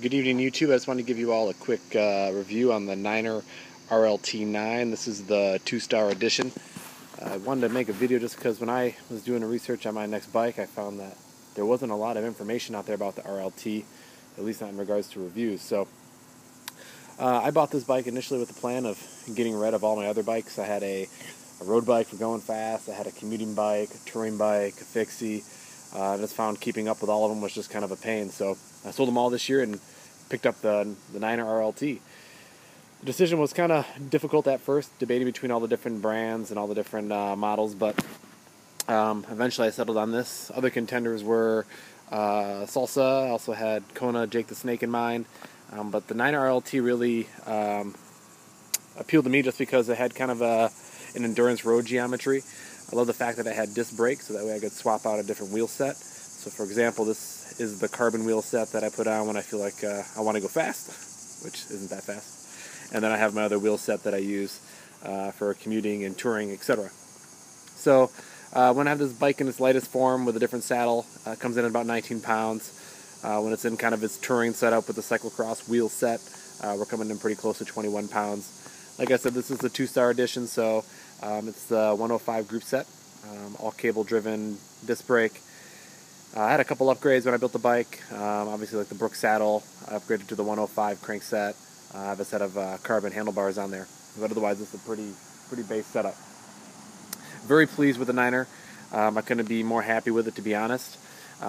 Good evening, YouTube. I just wanted to give you all a quick review on the Niner RLT9. This is the 2-star edition. I wanted to make a video just because when I was doing the research on my next bike, I found that there wasn't a lot of information out there about the RLT, at least not in regards to reviews. So I bought this bike initially with the plan of getting rid of all my other bikes. I had a road bike for going fast, I had a commuting bike, a touring bike, a fixie. I just found keeping up with all of them was just kind of a pain. So I sold them all this year and picked up the Niner RLT. The decision was kind of difficult at first, debating between all the different brands and all the different models, but eventually I settled on this. Other contenders were Salsa. I also had Kona, Jake the Snake in mind, but the Niner RLT really appealed to me just because it had kind of an endurance road geometry. I love the fact that it had disc brakes, so that way I could swap out a different wheel set. So for example, this is the carbon wheel set that I put on when I feel like I want to go fast, which isn't that fast. And then I have my other wheel set that I use for commuting and touring, etc. So when I have this bike in its lightest form with a different saddle, it comes in at about 19 pounds. When it's in kind of its touring setup with the cyclocross wheel set, we're coming in pretty close to 21 pounds. Like I said, this is the 2-star edition, so it's the 105 group set, all cable driven, disc brake. I had a couple upgrades when I built the bike. Obviously, like the Brooks saddle, I upgraded to the 105 crankset. I have a set of carbon handlebars on there, but otherwise it's a pretty base setup. Very pleased with the Niner. I couldn't be more happy with it, to be honest.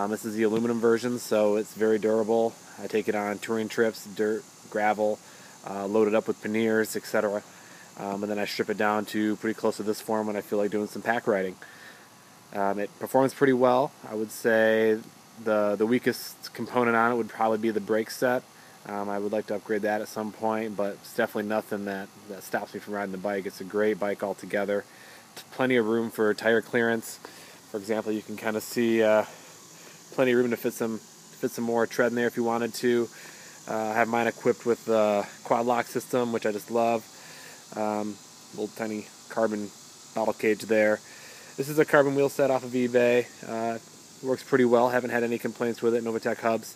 This is the aluminum version, so it's very durable. I take it on touring trips, dirt, gravel, load it up with panniers, etc. And then I strip it down to pretty close to this form when I feel like doing some pack riding. It performs pretty well. I would say the weakest component on it would probably be the brake set. I would like to upgrade that at some point, but it's definitely nothing that stops me from riding the bike. It's a great bike altogether. Plenty of room for tire clearance. For example, you can kind of see plenty of room to fit some more tread in there if you wanted to. I have mine equipped with the quad lock system, which I just love. Little tiny carbon bottle cage there. This is a carbon wheel set off of eBay. Works pretty well. Haven't had any complaints with it. Novatec hubs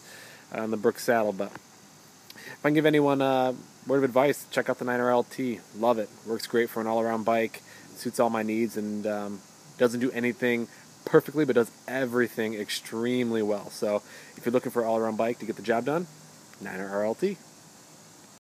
on the Brooks saddle. But if I can give anyone a word of advice, check out the Niner RLT. Love it. Works great for an all-around bike. Suits all my needs and doesn't do anything perfectly, but does everything extremely well. So if you're looking for an all-around bike to get the job done, Niner RLT.